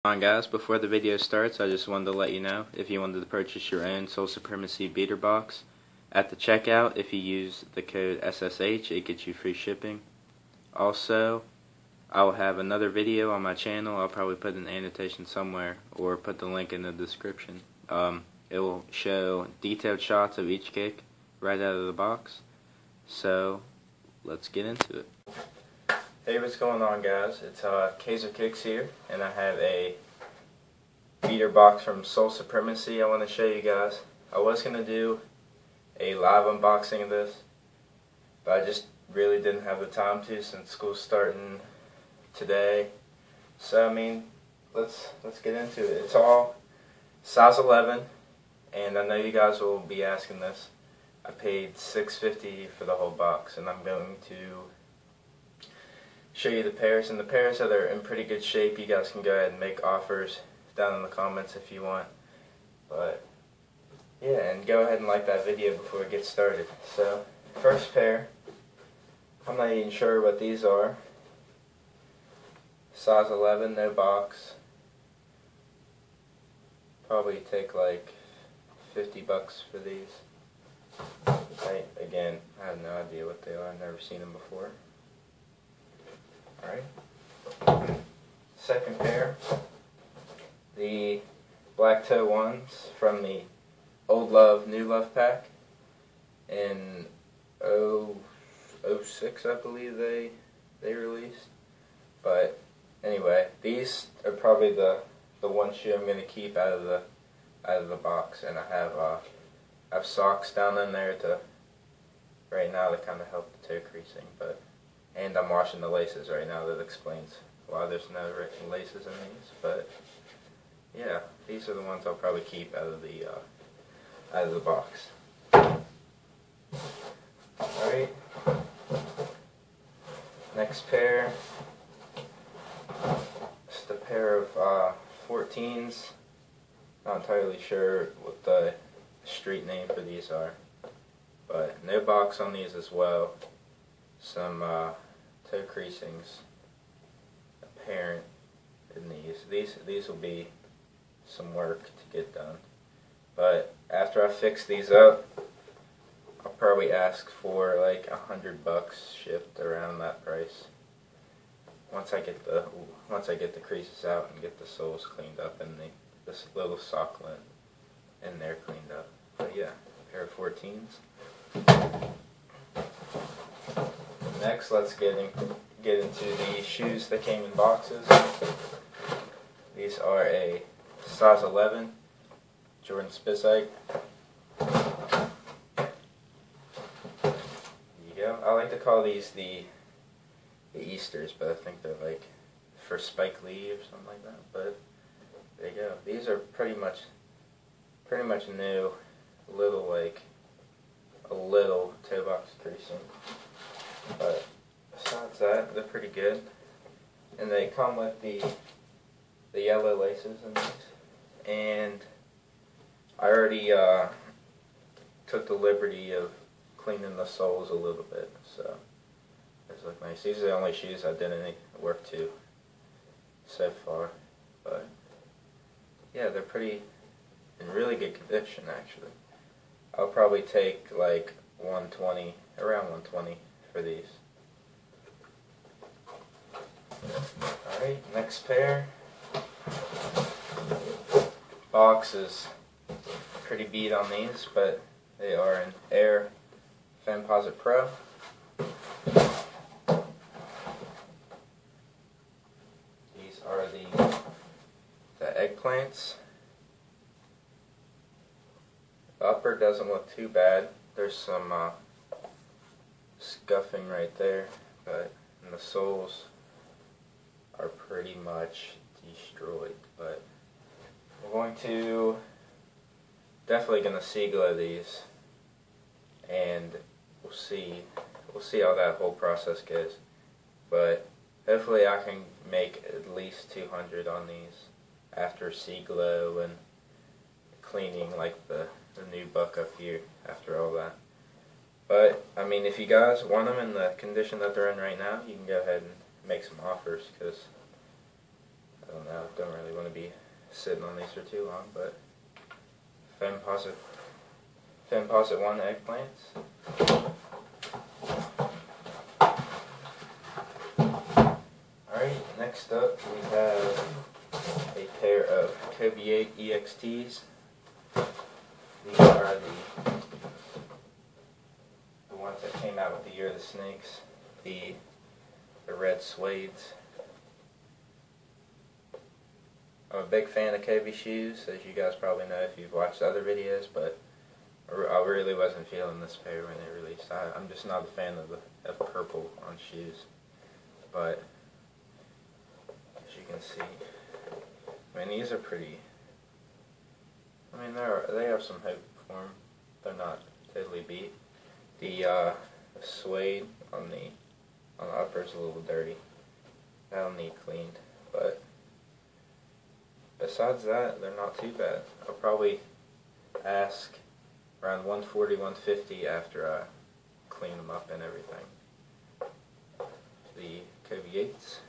On guys, before the video starts, I just wanted to let you know if you wanted to purchase your own Soul Supremacy beater box at the checkout, if you use the code SSH, it gets you free shipping. Also, I will have another video on my channel. I'll probably put an annotation somewhere or put the link in the description. It will show detailed shots of each kick right out of the box. So let's get into it. Hey, what's going on guys? It's Keiser Kicks here, and I have a beater box from Soul Supremacy I want to show you guys. I was going to do a live unboxing of this, but I just really didn't have the time to since school's starting today. So I mean, let's get into it. It's all size 11, and I know you guys will be asking this. I paid $6.50 for the whole box, and I'm going to show you the pairs, and the pairs that are in pretty good shape. You guys can go ahead and make offers down in the comments if you want. But yeah, and go ahead and like that video before it gets started. So first pair, I'm not even sure what these are. Size 11, no box. Probably take like $50 for these. Again, I have no idea what they are. I've never seen them before. Alright. Second pair, the black toe ones from the Old Love, New Love pack in 06, I believe they released. But anyway, these are probably the one shoe I'm gonna keep out of the box, and I have socks down in there to right now to kind of help the toe creasing, and I'm washing the laces right now. That explains why there's no laces in these. But yeah, these are the ones I'll probably keep out of the box. Alright. Next pair. Just a pair of 14s. Not entirely sure what the street name for these are, but no box on these as well. Some toe creasings apparent in these. These will be some work to get done, but after I fix these up, I'll probably ask for like $100 shipped, around that price. Once I get the creases out and get the soles cleaned up and this little sock lint in there cleaned up. But yeah, pair of 14s. Next, let's get into the shoes that came in boxes. These are a size 11 Jordan Spitzike. There you go. I like to call these the Easters, but I think they're like for Spike Lee or something like that. But there you go. These are pretty much new. A little toe box creasing, but besides that, they're pretty good. And they come with the yellow laces in these. And I already took the liberty of cleaning the soles a little bit, so these look nice. These are the only shoes I did any work to so far, but yeah, they're pretty in really good condition actually. I'll probably take like around 120 for these. Alright, next pair. Box is pretty beat on these, but they are an Air Femposite Pro. These are the eggplants. The upper doesn't look too bad. There's some scuffing right there, but the soles are pretty much destroyed. But we're definitely going to sea-glow these, and we'll see how that whole process goes. But hopefully I can make at least 200 on these after sea-glow and cleaning like the new buck up here after all that. But I mean, if you guys want them in the condition that they're in right now, you can go ahead and make some offers, because I don't know, don't really want to be sitting on these for too long, but Femposit 1 eggplants. Alright, next up we have a pair of Kobe 8 EXTs. These are the ones that came out with the Year of the Snakes, the red suedes. I'm a big fan of Kobe shoes, as you guys probably know if you've watched other videos, but I really wasn't feeling this pair when they released. I'm just not a fan of purple on shoes, but as you can see, I mean, these are pretty. I mean, they have some hope for them. They're not totally beat. The suede on the upper is a little dirty. That'll need cleaned, but besides that, they're not too bad. I'll probably ask around 140, 150 after I clean them up and everything. The Kobe 8s.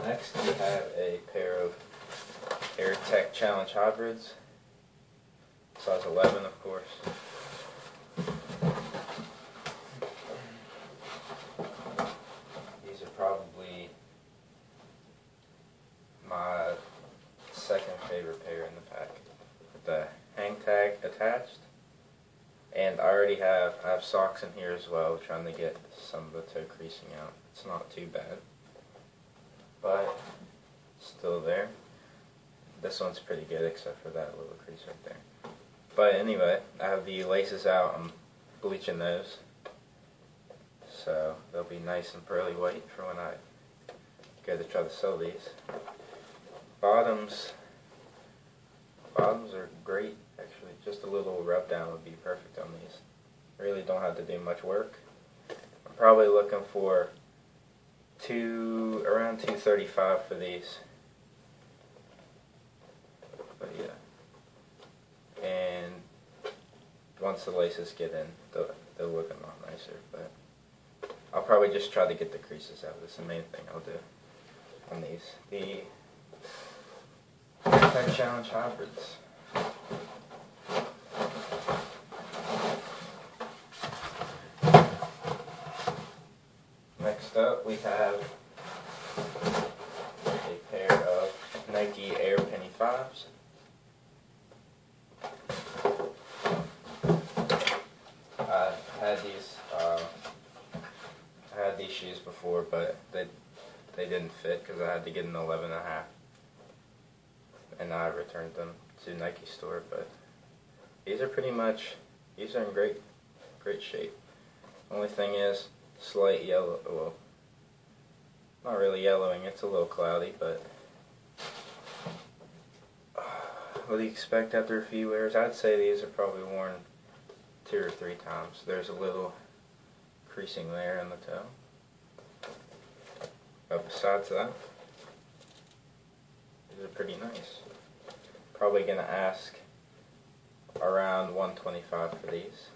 Next we have a pair of Air Tech Challenge Hybrids. Size 11, of course. These are probably my second favorite pair in the pack. With the hang tag attached. And I already have socks in here as well, trying to get some of the toe creasing out. It's not too bad, but still there. This one's pretty good except for that little crease right there. But anyway, I have the laces out. I'm bleaching those, so they'll be nice and pearly white for when I go to try to sell these. Bottoms are great, actually. Just a little rub down would be perfect on these. Really don't have to do much work. I'm probably looking for around $235 for these. But yeah. And once the laces get in, they'll look a lot nicer. But I'll probably just try to get the creases out. That's the main thing I'll do on these. The Tech Challenge Hybrids. Next up we have a pair of Nike Air Penny 5s. I had these shoes before, but they didn't fit because I had to get an 11.5, and I returned them to Nike store. But these are in great shape. Only thing is slight yellow. Well, not really yellowing. It's a little cloudy, but what do you expect after a few wears? I'd say these are probably worn 2 or 3 times. There's a little creasing there in the toe. But besides that, these are pretty nice. Probably going to ask around $125 for these.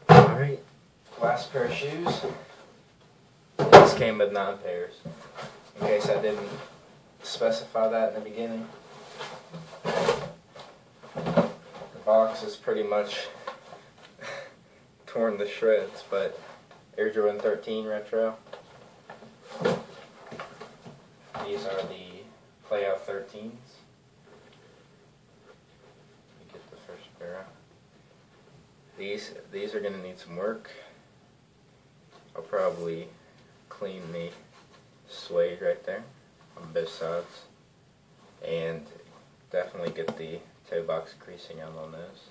Alright, last pair of shoes. This came with 9 pairs, in case I didn't specify that in the beginning. The box is pretty much torn to shreds, but Air Jordan 13 Retro. These are the Playout 13s. Let me get the first pair out. These are going to need some work. I'll probably clean the suede right there on both sides, and definitely get the toe box creasing out on those.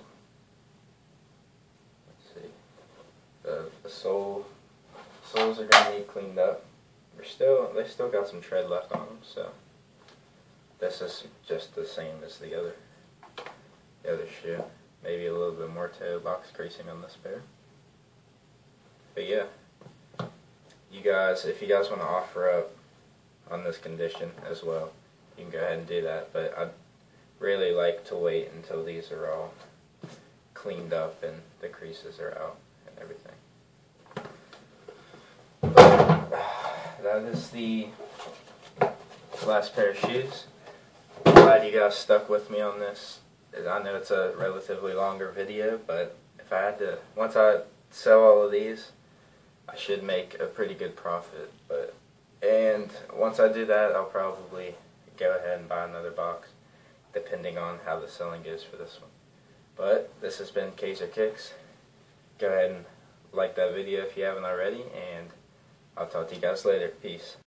Let's see. The soles are going to need cleaned up. They still got some tread left on them, so this is just the same as the other shoe. Maybe a little bit more toe box creasing on this pair. But yeah, if you guys want to offer up on this condition as well, you can go ahead and do that. But I'd really like to wait until these are all cleaned up and the creases are out and everything. That is the last pair of shoes. I'm glad you guys stuck with me on this. I know it's a relatively longer video, but if I had to, once I sell all of these, I should make a pretty good profit. And once I do that, I'll probably go ahead and buy another box, depending on how the selling goes for this one. But this has been Keiser Kicks. Go ahead and like that video if you haven't already, and I'll talk to you guys later. Peace.